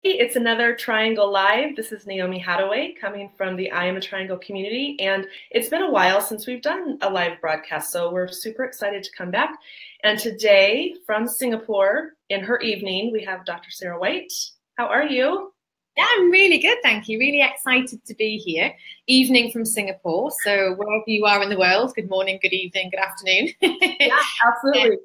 It's another Triangle Live. This is Naomi Hadaway coming from the I Am a Triangle community, and it's been a while since we've done a live broadcast, so we're super excited to come back. And today from Singapore, in her evening, we have Dr. Sarah Whyte. How are you? Yeah, I'm really good, thank you. Really excited to be here. Evening from Singapore, so wherever you are in the world, good morning, good evening, good afternoon. Yeah, absolutely.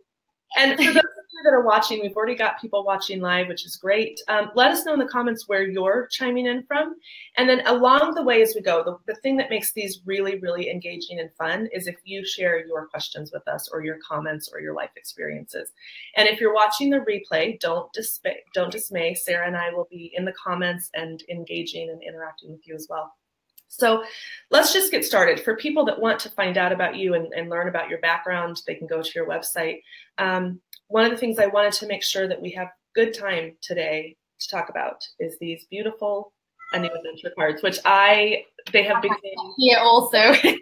And for those of you that are watching, we've already got people watching live, which is great. Let us know in the comments where you're chiming in from. And then along the way as we go, the thing that makes these really, really engaging and fun is if you share your questions with us or your comments or your life experiences. And if you're watching the replay, don't dismay. Sarah and I will be in the comments and engaging and interacting with you as well. So let's just get started. For people that want to find out about you and learn about your background, they can go to your website. One of the things I wanted to make sure that we have good time today to talk about is these beautiful A New Adventure cards, which they have become here also. become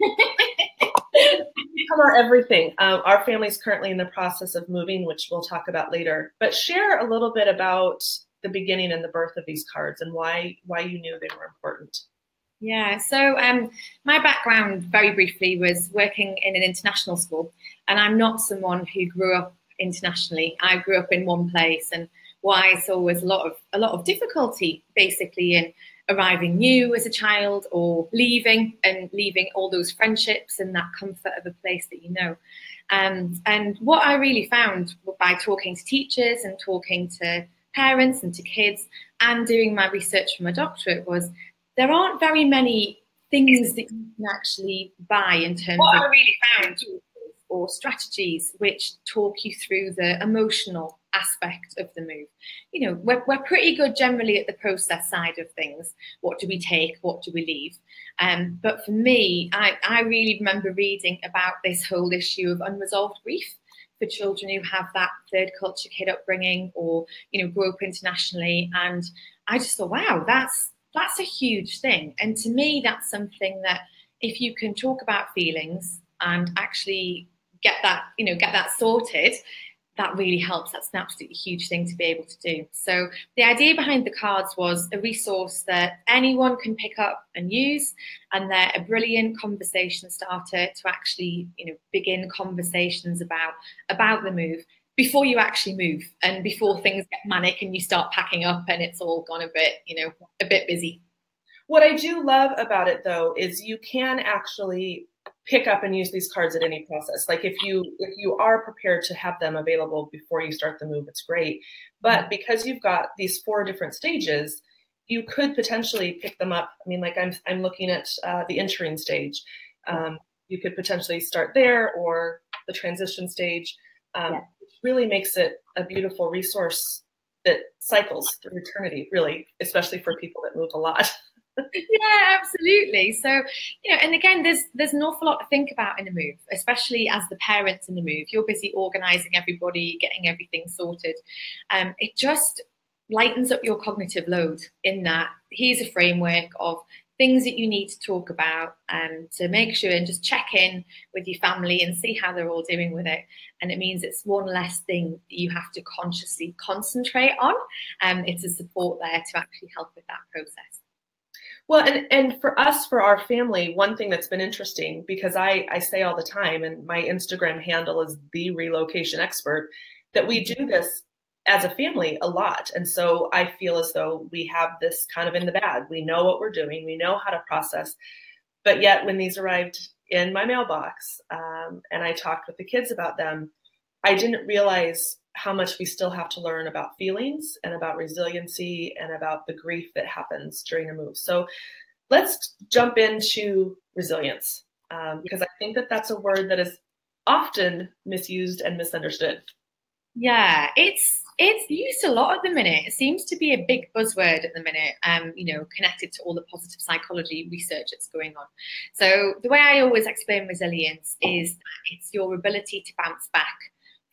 our everything. Our family is currently in the process of moving, which we'll talk about later. But share a little bit about the beginning and the birth of these cards and why you knew they were important. Yeah, so my background, very briefly, was working in an international school, and I'm not someone who grew up internationally. I grew up in one place, and why I saw was a lot of difficulty, basically, in arriving new as a child or leaving all those friendships and that comfort of a place that you know. And what I really found by talking to teachers and talking to parents and to kids and doing my research for my doctorate was there aren't very many things that you can actually buy in terms of I really found or strategies which talk you through the emotional aspect of the move. You know, we're pretty good generally at the process side of things. What do we take? What do we leave? But for me, I really remember reading about this whole issue of unresolved grief for children who have that third culture kid upbringing or, you know, grow up internationally. And I just thought, wow, that's a huge thing. And to me, that's something that if you can talk about feelings and actually get that sorted, that really helps. That's an absolutely huge thing to be able to do. So the idea behind the cards was a resource that anyone can pick up and use, and they're a brilliant conversation starter to actually, you know, begin conversations about the move before you actually move and before things get manic and you start packing up and it's all gone a bit busy. What I do love about it, though, is you can actually pick up and use these cards at any process. Like if you are prepared to have them available before you start the move, it's great. But because you've got these 4 different stages, you could potentially pick them up. I mean, like I'm looking at the entering stage. You could potentially start there or the transition stage. Which really makes it a beautiful resource that cycles through eternity, really, especially for people that move a lot. Yeah, absolutely. So, you know, and again, there's an awful lot to think about in a move, especially as the parents in the move. You're busy organizing everybody, getting everything sorted. It just lightens up your cognitive load in that here's a framework of things that you need to talk about and to make sure and just check in with your family and see how they're all doing with it. And it means it's one less thing that you have to consciously concentrate on. It's a support there to actually help with that process. Well, and for us, for our family, one thing that's been interesting, because I say all the time, and my Instagram handle is the relocation expert, that we do this as a family a lot. And so I feel as though we have this kind of in the bag. We know what we're doing. We know how to process. But yet when these arrived in my mailbox and I talked with the kids about them, I didn't realize how much we still have to learn about feelings and about resiliency and about the grief that happens during a move. So let's jump into resilience, because I think that that's a word that is often misused and misunderstood. Yeah, it's used a lot at the minute. It seems to be a big buzzword at the minute, you know, connected to all the positive psychology research that's going on. So the way I always explain resilience is that it's your ability to bounce back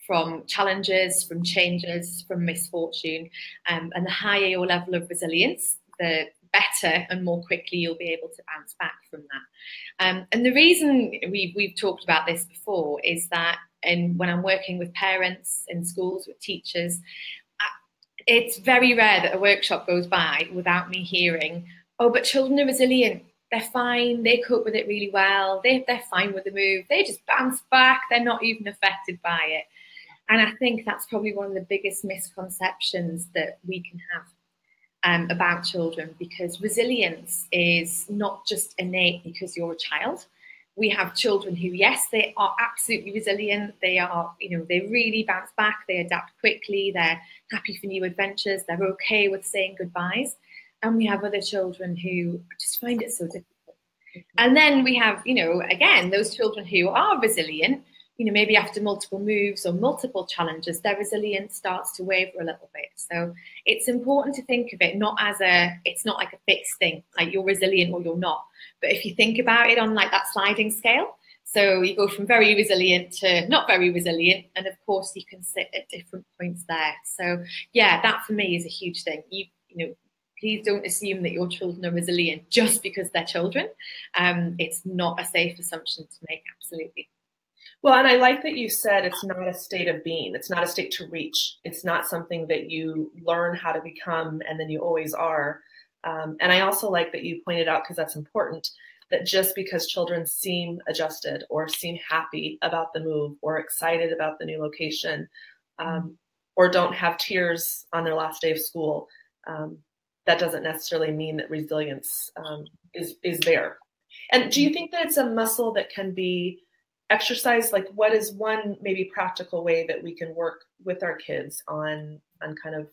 from challenges, from changes, from misfortune, and the higher your level of resilience, the better and more quickly you'll be able to bounce back from that. And the reason we've talked about this before is that when I'm working with parents in schools, with teachers, it's very rare that a workshop goes by without me hearing, oh, but children are resilient. They're fine. They cope with it really well. They're fine with the move. They just bounce back. They're not even affected by it. And I think that's probably one of the biggest misconceptions that we can have about children, because resilience is not just innate because you're a child. We have children who, yes, they are absolutely resilient. They are, they really bounce back. They adapt quickly. They're happy for new adventures. They're okay with saying goodbyes. And we have other children who just find it so difficult. And then we have, again, those children who are resilient, maybe after multiple moves or multiple challenges, their resilience starts to waver a little bit. So it's important to think of it it's not like a fixed thing, like you're resilient or you're not. But if you think about it on like that sliding scale, so you go from very resilient to not very resilient, and of course you can sit at different points there. So yeah, that for me is a huge thing. Please don't assume that your children are resilient just because they're children. It's not a safe assumption to make, absolutely. Well, and I like that you said it's not a state of being. It's not a state to reach. It's not something that you learn how to become and then you always are. And I also like that you pointed out, because that's important, that just because children seem adjusted or seem happy about the move or excited about the new location, or don't have tears on their last day of school, that doesn't necessarily mean that resilience is there. And do you think that it's a muscle that can be exercised? Like, what is one maybe practical way that we can work with our kids on kind of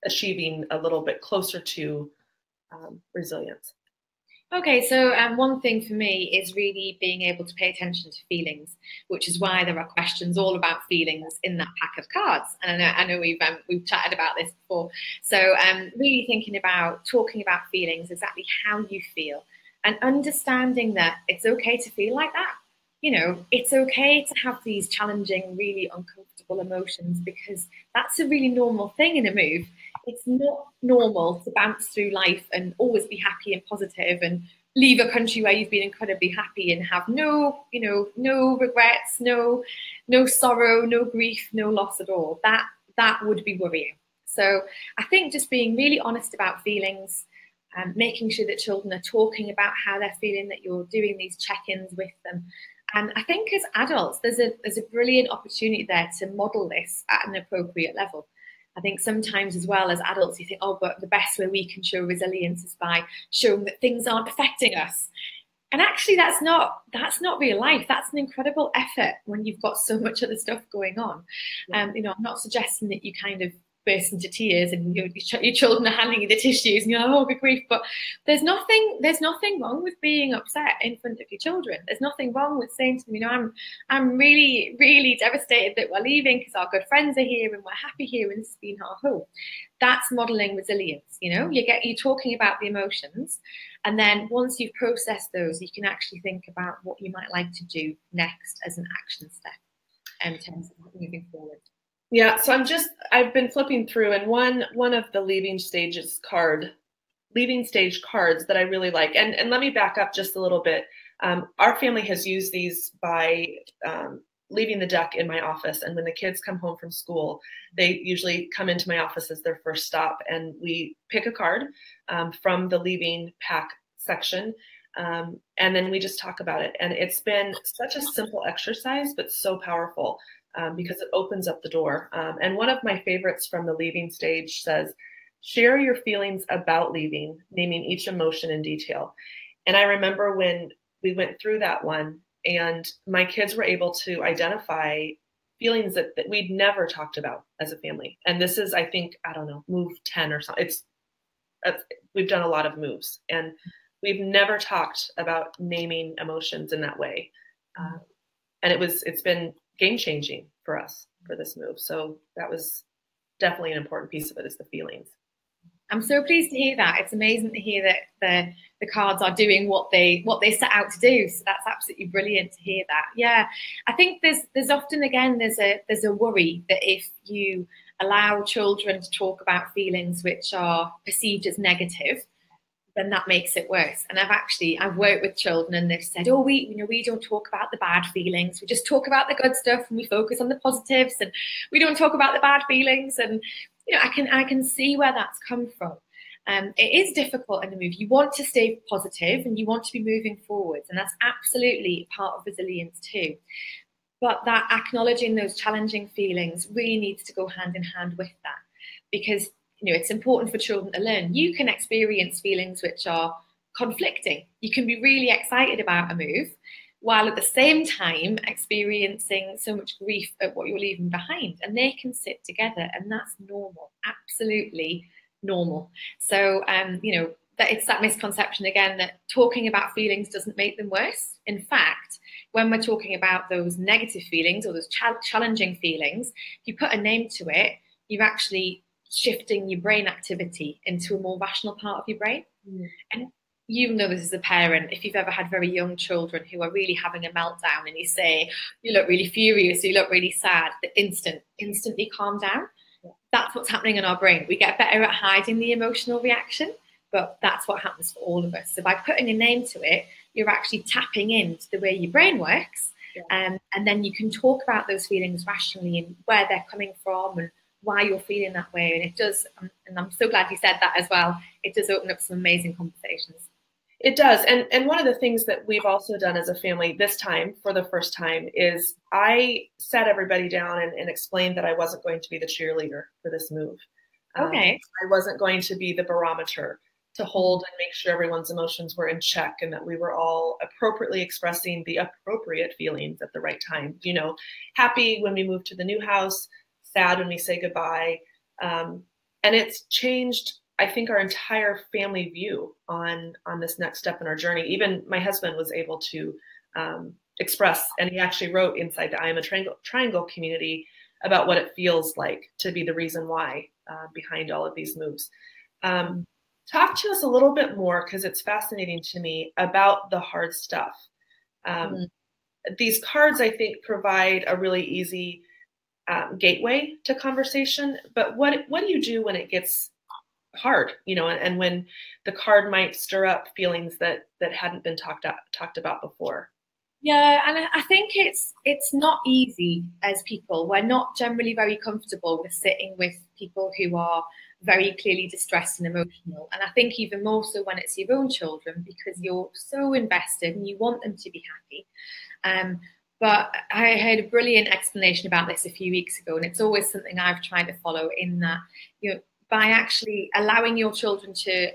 achieving a little bit closer to resilience? Okay, so one thing for me is really being able to pay attention to feelings, which is why there are questions all about feelings in that pack of cards. And I know we've chatted about this before. So really thinking about talking about feelings, exactly how you feel, and understanding that it's okay to feel like that. It's okay to have these challenging, really uncomfortable emotions, because that's a really normal thing in a move. It's not normal to bounce through life and always be happy and positive and leave a country where you've been incredibly happy and have no regrets, no sorrow, no grief, no loss at all. That would be worrying. So I think just being really honest about feelings, making sure that children are talking about how they're feeling, that you're doing these check-ins with them. And I think as adults, there's a brilliant opportunity there to model this at an appropriate level. I think sometimes as well as adults, you think, oh, but the best way we can show resilience is by showing that things aren't affecting us. And actually, that's not real life. That's an incredible effort when you've got so much other stuff going on. I'm not suggesting that you kind of burst into tears and your children are handing you the tissues and you're like, oh, good grief. But there's nothing wrong with being upset in front of your children. There's nothing wrong with saying to them, I'm really, really devastated that we're leaving because our good friends are here and we're happy here and this has been our home. That's modeling resilience. You're talking about the emotions, and then once you've processed those, you can actually think about what you might like to do next as an action step in terms of moving forward. Yeah, so I've been flipping through, and one of the leaving stage cards that I really like, and let me back up just a little bit. Our family has used these by leaving the deck in my office, and when the kids come home from school, they usually come into my office as their first stop, and we pick a card from the leaving pack section, and then we just talk about it. And it's been such a simple exercise, but so powerful. Because it opens up the door. And one of my favorites from the leaving stage says, share your feelings about leaving, naming each emotion in detail. And I remember when we went through that one, and my kids were able to identify feelings that we'd never talked about as a family. And this is, I think, I don't know, move 10 or something. We've done a lot of moves, and we've never talked about naming emotions in that way. And it's been game-changing for us for this move. So that was definitely an important piece of it, is the feelings. I'm so pleased to hear that. It's amazing to hear that the cards are doing what they set out to do. So that's absolutely brilliant to hear that. Yeah, I think there's often, again, there's a worry that if you allow children to talk about feelings which are perceived as negative, then that makes it worse. And I've worked with children, and they've said, oh, we don't talk about the bad feelings. We just talk about the good stuff, and we focus on the positives, and we don't talk about the bad feelings. And you know, I can see where that's come from. It is difficult in the move. You want to stay positive and you want to be moving forwards, and that's absolutely part of resilience too. But that acknowledging those challenging feelings really needs to go hand in hand with that, because you know it's important for children to learn. You can experience feelings which are conflicting. You can be really excited about a move, while at the same time experiencing so much grief at what you're leaving behind, and they can sit together, and that's normal, absolutely normal. So, you know, that it's that misconception again that talking about feelings doesn't make them worse. In fact, when we're talking about those negative feelings or those challenging feelings, if you put a name to it, you're actually shifting your brain activity into a more rational part of your brain. Mm. And you know this as a parent, if you've ever had very young children who are really having a meltdown and you say, you look really furious, you look really sad, the instantly calm down. That's what's happening in our brain. We get better at hiding the emotional reaction, but that's what happens for all of us. So by putting a name to it, you're actually tapping into the way your brain works. Yeah. And then you can talk about those feelings rationally and where they're coming from and why you're feeling that way. And it does, and I'm so glad you said that as well, it does open up some amazing conversations. It does. And one of the things that we've also done as a family this time, for the first time, is I sat everybody down and explained that I wasn't going to be the cheerleader for this move. Okay. I wasn't going to be the barometer to hold and make sure everyone's emotions were in check and that we were all appropriately expressing the appropriate feelings at the right time. You know, happy when we move to the new house, sad when we say goodbye. And it's changed, I think, our entire family view on this next step in our journey. Even my husband was able to express, and he actually wrote inside the I Am a Triangle community about what it feels like to be the reason why behind all of these moves. Talk to us a little bit more, because it's fascinating to me, about the hard stuff. These cards, I think, provide a really easy gateway to conversation. But what do you do when it gets hard, you know, and when the card might stir up feelings that hadn't been talked about before? Yeah, and I think it's not easy as people. We're not generally very comfortable with sitting with people who are very clearly distressed and emotional. And I think even more so when it's your own children, because you're so invested and you want them to be happy. But I heard a brilliant explanation about this a few weeks ago, and it's always something I've tried to follow, in that, you know, by actually allowing your children to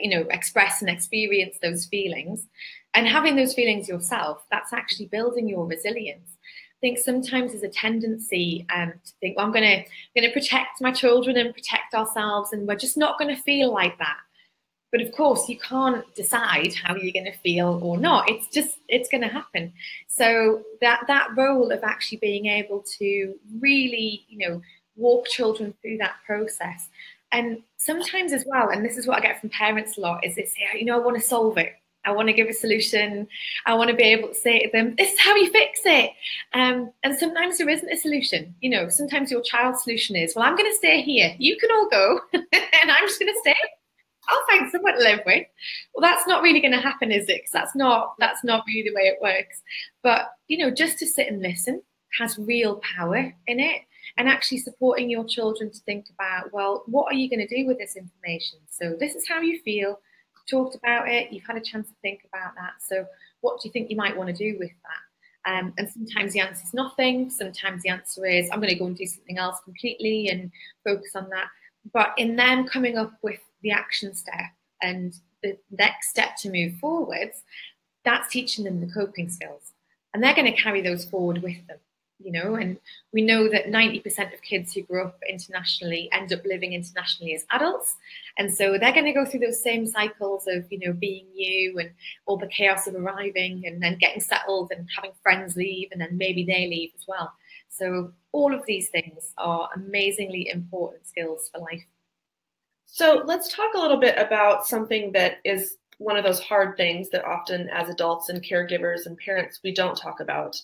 you know, express and experience those feelings, and having those feelings yourself, that's actually building your resilience. I think sometimes there's a tendency to think, well, I'm going to protect my children and protect ourselves, and we're just not going to feel like that. But of course, you can't decide how you're going to feel or not. It's going to happen. So that role of actually being able to really, you know, walk children through that process. And sometimes as well, and this is what I get from parents a lot, is they say, you know, I want to solve it. I want to give a solution. I want to be able to say to them, this is how you fix it. And sometimes there isn't a solution. You know, sometimes your child's solution is, well, I'm going to stay here. You can all go and I'm just going to stay. I'll find someone to live with. Well, that's not really going to happen, is it? Because that's not really the way it works. But, you know, just to sit and listen has real power in it. And actually supporting your children to think about, well, what are you going to do with this information? So this is how you feel. You've talked about it. You've had a chance to think about that. So what do you think you might want to do with that? And sometimes the answer is nothing. Sometimes the answer is, I'm going to go and do something else completely and focus on that. But in them coming up with the action step and the next step to move forwards, that's teaching them the coping skills. And they're going to carry those forward with them. You know, and we know that 90% of kids who grow up internationally end up living internationally as adults. And so they're going to go through those same cycles of, you know, being new and all the chaos of arriving and then getting settled and having friends leave and then maybe they leave as well. So all of these things are amazingly important skills for life. So let's talk a little bit about something that is one of those hard things that often as adults and caregivers and parents, we don't talk about,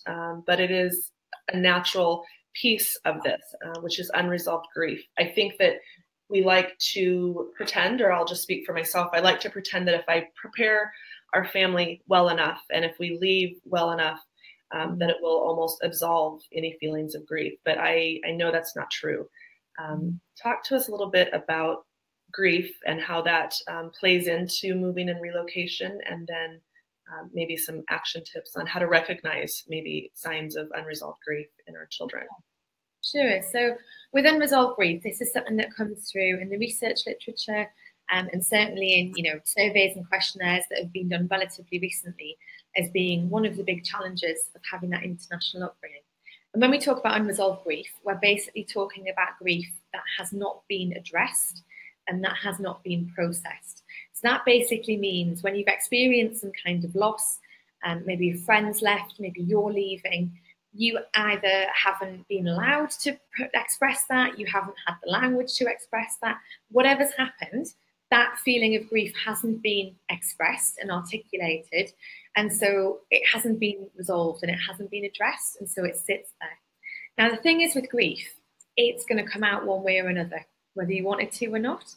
but it is a natural piece of this, which is unresolved grief. I think that we like to pretend, or I'll just speak for myself, I like to pretend that if I prepare our family well enough and if we leave well enough, that it will almost absolve any feelings of grief. But I know that's not true. Talk to us a little bit about grief and how that plays into moving and relocation, and then maybe some action tips on how to recognize maybe signs of unresolved grief in our children. Sure. So with unresolved grief, this is something that comes through in the research literature, and certainly in surveys and questionnaires that have been done relatively recently, as being one of the big challenges of having that international upbringing. And when we talk about unresolved grief, we're basically talking about grief that has not been addressed and that has not been processed. So that basically means when you've experienced some kind of loss, maybe your friends left, maybe you're leaving, you either haven't been allowed to express that, you haven't had the language to express that, whatever's happened, that feeling of grief hasn't been expressed and articulated. And so it hasn't been resolved and it hasn't been addressed. And so it sits there. Now, the thing is with grief, it's going to come out one way or another, whether you want it to or not.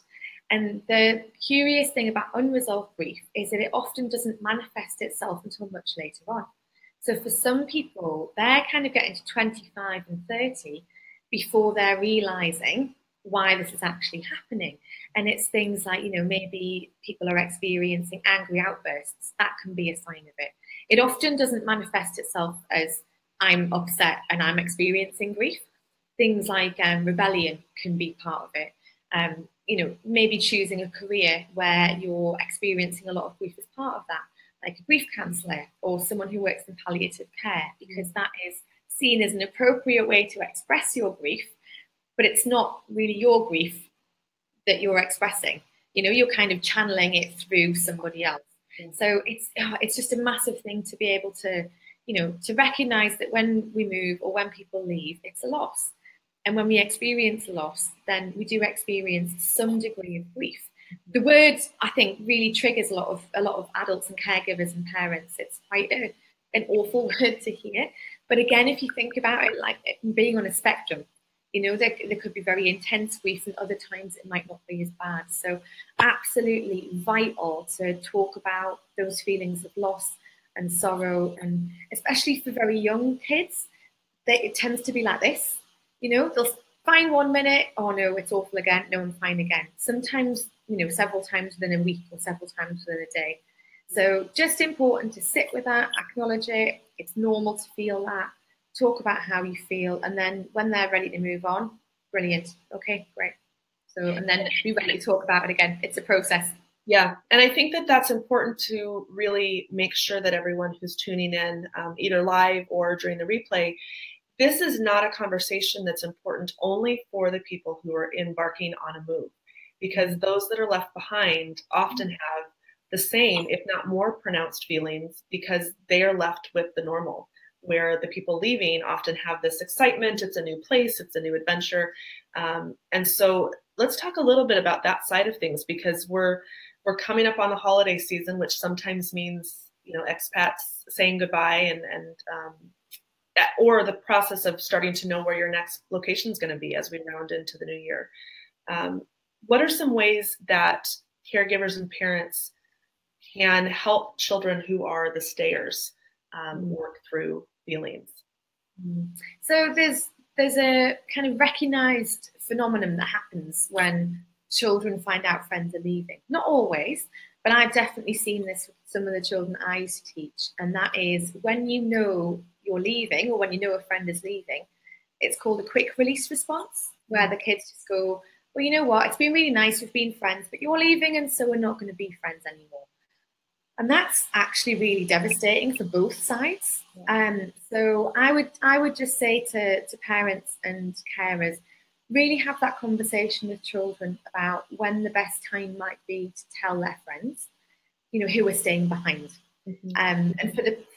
And the curious thing about unresolved grief is that it often doesn't manifest itself until much later on. So for some people, they're kind of getting to 25 and 30 before they're realizing why this is actually happening. And it's things like, maybe people are experiencing angry outbursts. That can be a sign of it. It often doesn't manifest itself as I'm upset and I'm experiencing grief. Things like rebellion can be part of it. Maybe choosing a career where you're experiencing a lot of grief as part of that, like a grief counsellor or someone who works in palliative care, because that is seen as an appropriate way to express your grief, but it's not really your grief that you're expressing. You're kind of channeling it through somebody else. So it's just a massive thing to be able to, to recognize that when we move or when people leave, it's a loss. And when we experience loss, then we do experience some degree of grief. The word, I think, really triggers a lot of adults and caregivers and parents. It's quite an awful word to hear. But again, if you think about it like being on a spectrum, there could be very intense grief and other times it might not be as bad. So absolutely vital to talk about those feelings of loss and sorrow, and especially for very young kids, it tends to be like this. They'll fine 1 minute, oh no, it's awful again, no, I'm fine again. Sometimes, several times within a week or several times within a day. So just important to sit with that, acknowledge it. It's normal to feel that. Talk about how you feel, and then when they're ready to move on, brilliant. Okay, great. So, and then be ready to talk about it again. It's a process. Yeah, and I think that that's important to really make sure that everyone who's tuning in, either live or during the replay, this is not a conversation that's important only for the people who are embarking on a move, because those that are left behind often have the same, if not more pronounced feelings, because they are left with the normal, where the people leaving often have this excitement. It's a new place, it's a new adventure. And so let's talk a little bit about that side of things, because we're coming up on the holiday season, which sometimes means, expats saying goodbye and or the process of starting to know where your next location is going to be as we round into the new year. What are some ways that caregivers and parents can help children who are the stayers work through feelings? So there's a kind of recognized phenomenon that happens when children find out friends are leaving. Not always, but I've definitely seen this with some of the children I used to teach. And that is when you're leaving, or when a friend is leaving, it's called a quick release response, where the kids just go, well, you know what, it's been really nice, we've been friends, but you're leaving, and so we're not going to be friends anymore. And that's actually really devastating for both sides. So I would just say to parents and carers, really have that conversation with children about when the best time might be to tell their friends, who are staying behind. And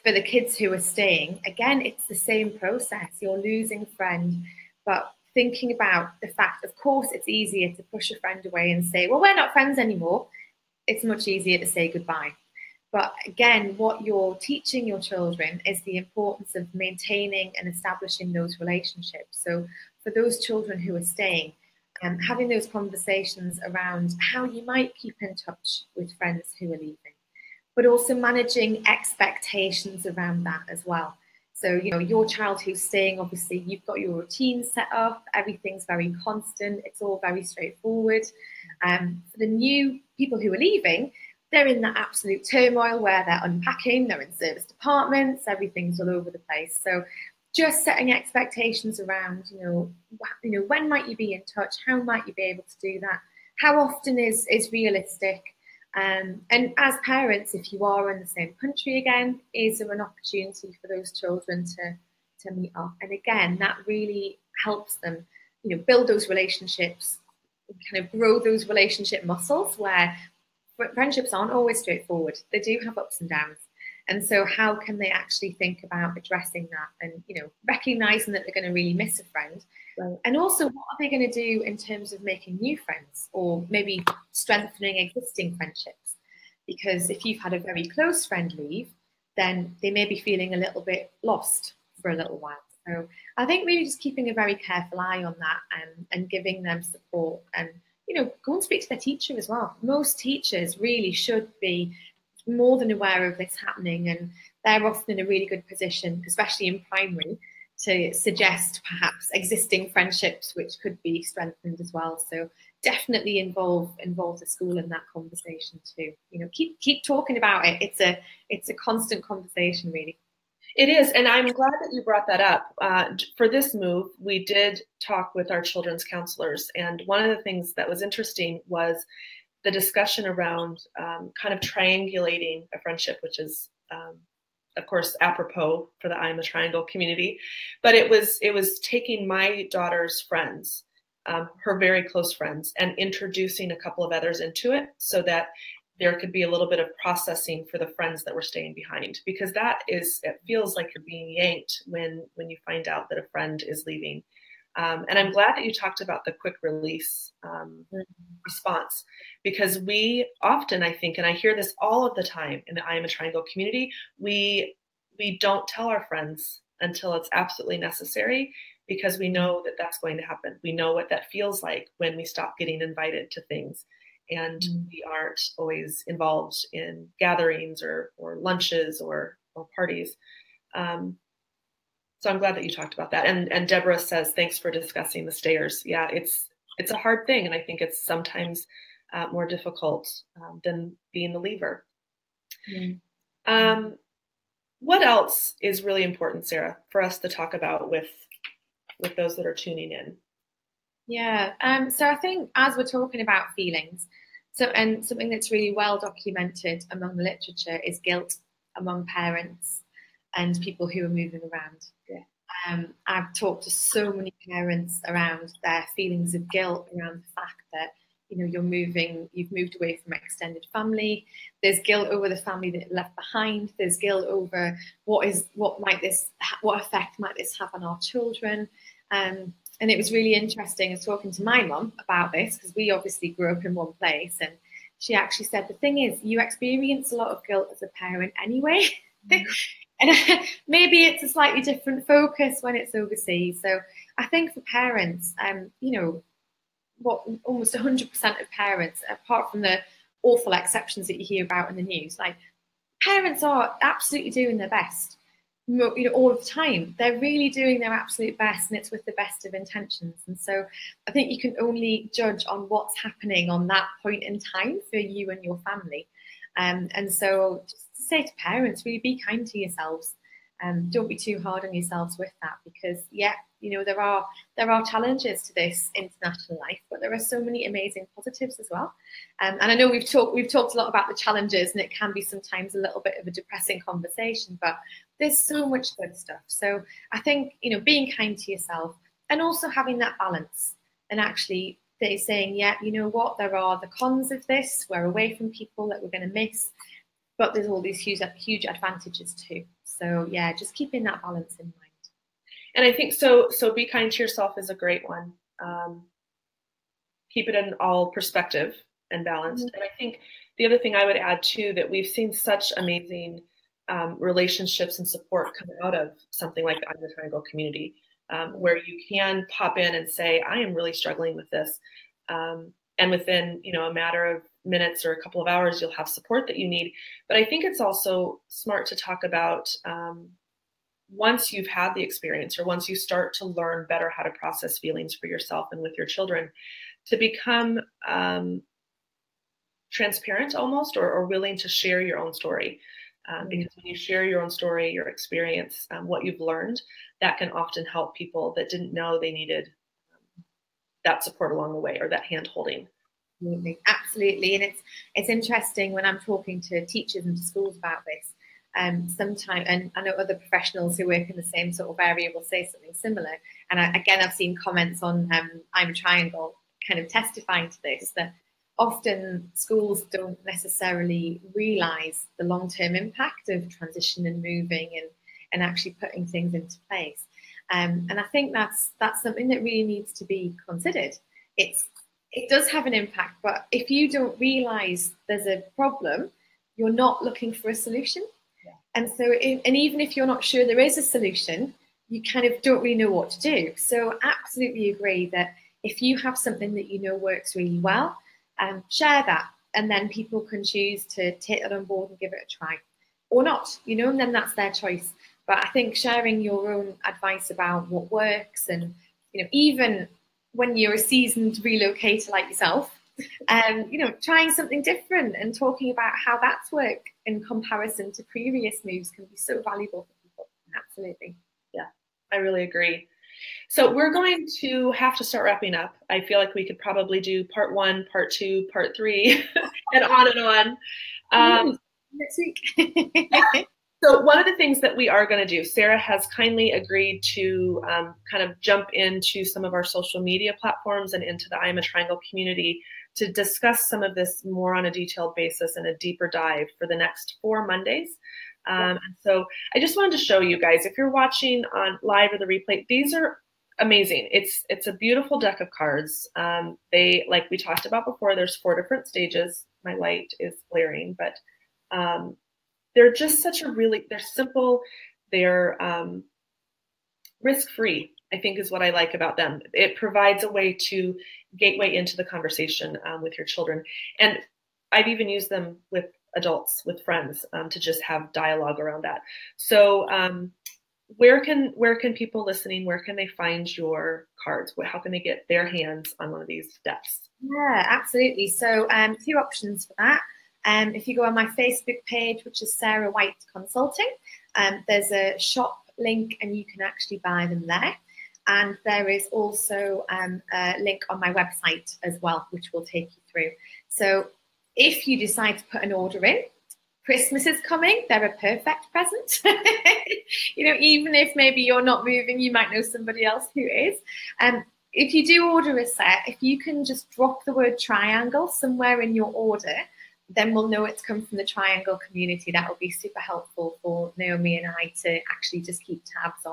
for the kids who are staying, again, it's the same process. You're losing a friend, but thinking about the fact, of course, it's easier to push a friend away and say, well, we're not friends anymore. It's much easier to say goodbye. But again, what you're teaching your children is the importance of maintaining and establishing those relationships. So for those children who are staying, having those conversations around how you might keep in touch with friends who are leaving, but also managing expectations around that as well. So, you know, your child who's staying, obviously, you've got your routine set up, everything's very constant, it's all very straightforward. For the new people who are leaving, they're in that absolute turmoil where they're unpacking, they're in service departments, everything's all over the place. So just setting expectations around, you know, when might you be in touch? How might you be able to do that? How often is realistic? And as parents, if you are in the same country again, is there an opportunity for those children to meet up? And again, that really helps them, you know, build those relationships, kind of grow those relationship muscles where friendships aren't always straightforward. They do have ups and downs. And so how can they actually think about addressing that and, you know, recognizing that they're going to really miss a friend? Right. And also, what are they going to do in terms of making new friends or maybe strengthening existing friendships? Because if you've had a very close friend leave, then they may be feeling a little bit lost for a little while. So I think really just keeping a very careful eye on that and giving them support and, you know, go and speak to their teacher as well. Most teachers really should be more than aware of this happening, and they're often in a really good position, especially in primary, to suggest perhaps existing friendships which could be strengthened as well. So definitely involve the school in that conversation too. You know, keep talking about it. It's a constant conversation, really. It is, and I'm glad that you brought that up. For this move, we did talk with our children's counselors, and one of the things that was interesting was the discussion around kind of triangulating a friendship, which is, of course, apropos for the I'm a Triangle community. But it was taking my daughter's friends, her very close friends, and introducing a couple of others into it so that there could be a little bit of processing for the friends that were staying behind, because it feels like you're being yanked when you find out that a friend is leaving. And I'm glad that you talked about the quick release response, because we often, I think, and I hear this all of the time in the I Am a Triangle community, we don't tell our friends until it's absolutely necessary, because we know that that's going to happen. We know what that feels like when we stop getting invited to things. And we aren't always involved in gatherings or lunches or parties. So I'm glad that you talked about that. And Deborah says, thanks for discussing the stayers. Yeah, it's a hard thing. And I think it's sometimes more difficult than being the leaver. What else is really important, Sarah, for us to talk about with those that are tuning in? Yeah, so I think as we're talking about feelings, and something that's really well documented among the literature is guilt among parents and people who are moving around. Yeah. I've talked to so many parents around their feelings of guilt around the fact that, you know, you've moved away from extended family. There's guilt over the family that you left behind. There's guilt over what effect might this have on our children. And it was really interesting. I was talking to my mum about this because we obviously grew up in one place, and she actually said, the thing is, you experience a lot of guilt as a parent anyway. And maybe it's a slightly different focus when it's overseas. So I think for parents, you know, what almost 100% of parents, apart from the awful exceptions that you hear about in the news, like parents are absolutely doing their best. You know, all of the time, they're really doing their absolute best, and it's with the best of intentions. And so I think you can only judge on what's happening on that point in time for you and your family. And so just to say to parents, really be kind to yourselves. Don't be too hard on yourselves with that, because yeah, you know, there are challenges to this international life, but there are so many amazing positives as well. And I know we've talked a lot about the challenges, and it can be sometimes a little bit of a depressing conversation, but there's so much good stuff. So I think, you know, being kind to yourself and also having that balance, and actually saying, yeah, you know what, there are the cons of this. We're away from people that we're going to miss, but there's all these huge advantages too. So yeah, just keeping that balance in mind. And I think so be kind to yourself is a great one. Keep it in all perspective and balanced. And I think the other thing I would add too, that we've seen such amazing relationships and support come out of something like the I'm a Triangle community, where you can pop in and say, I am really struggling with this. And within, you know, a matter of minutes or a couple of hours, you'll have support that you need. But I think it's also smart to talk about once you've had the experience, or once you start to learn better how to process feelings for yourself and with your children, to become transparent almost, or willing to share your own story. Because when you share your own story, your experience, what you've learned, that can often help people that didn't know they needed that support along the way, or that hand holding. Absolutely. And it's interesting when I'm talking to teachers and to schools about this. Sometimes, and I know other professionals who work in the same sort of area will say something similar. And I've seen comments on I'm a Triangle kind of testifying to this, that often schools don't necessarily realise the long-term impact of transition and moving and actually putting things into place. And I think that's something that really needs to be considered. It does have an impact, but if you don't realise there's a problem, you're not looking for a solution. Yeah. And so, and even if you're not sure there is a solution, you kind of don't really know what to do. So absolutely agree that if you have something that you know works really well, share that, and then people can choose to take that on board and give it a try, or not, you know, and then that's their choice. But I think sharing your own advice about what works, and, you know, even when you're a seasoned relocator like yourself, you know, trying something different and talking about how that's worked in comparison to previous moves can be so valuable for people. Absolutely. Yeah, I really agree. So we're going to have to start wrapping up. I feel like we could probably do part 1, part 2, part 3, and on. Next week. So one of the things that we are going to do, Sarah has kindly agreed to kind of jump into some of our social media platforms and into the I Am a Triangle community to discuss some of this more on a detailed basis and a deeper dive for the next 4 Mondays. And so I just wanted to show you guys, if you're watching on live or the replay, these are amazing. It's a beautiful deck of cards. They, like we talked about before, there's 4 different stages. My light is glaring, but they're just they're simple, they're risk-free, I think is what I like about them. It provides a way to gateway into the conversation with your children. And I've even used them with adults, with friends, to just have dialogue around that. So where can people listening, where can they find your cards? How can they get their hands on one of these decks? Yeah, absolutely. So 2 options for that. If you go on my Facebook page, which is Sarah Whyte Consulting, there's a shop link and you can actually buy them there. And there is also a link on my website as well, which will take you through. So if you decide to put an order in, Christmas is coming, they're a perfect present. You know, even if maybe you're not moving, you might know somebody else who is. If you do order a set, if you can just drop the word triangle somewhere in your order, then we'll know it's come from the Triangle community. That will be super helpful for Naomi and I to actually just keep tabs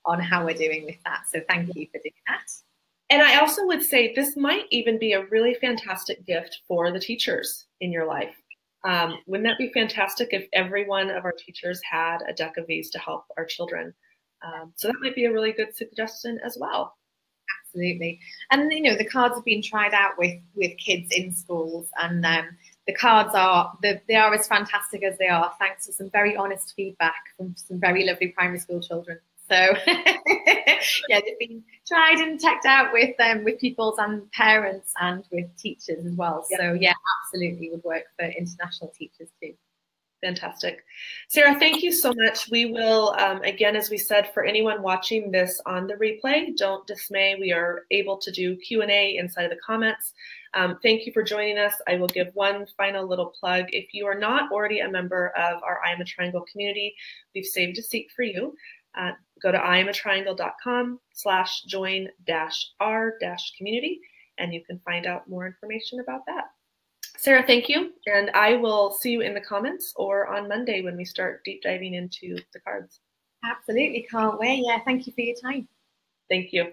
on how we're doing with that. So thank you for doing that. And I also would say this might even be a really fantastic gift for the teachers in your life. Wouldn't that be fantastic if every one of our teachers had a deck of these to help our children? So that might be a really good suggestion as well. Absolutely. And, you know, the cards have been tried out with kids in schools, and the cards they are as fantastic as they are, thanks to some very honest feedback from some very lovely primary school children. So yeah, they've been tried and checked out with pupils and parents and with teachers as well. Yeah. So yeah, absolutely would work for international teachers too. Fantastic. Sarah, thank you so much. We will, again, as we said, for anyone watching this on the replay, don't dismay. We are able to do Q&A inside of the comments. Thank you for joining us. I will give one final little plug. If you are not already a member of our I Am a Triangle community, we've saved a seat for you. Go to iamatriangle.com/join-r-community, and you can find out more information about that. Sarah, thank you. And I will see you in the comments or on Monday when we start deep diving into the cards. Absolutely. Can't wait. Yeah. Thank you for your time. Thank you.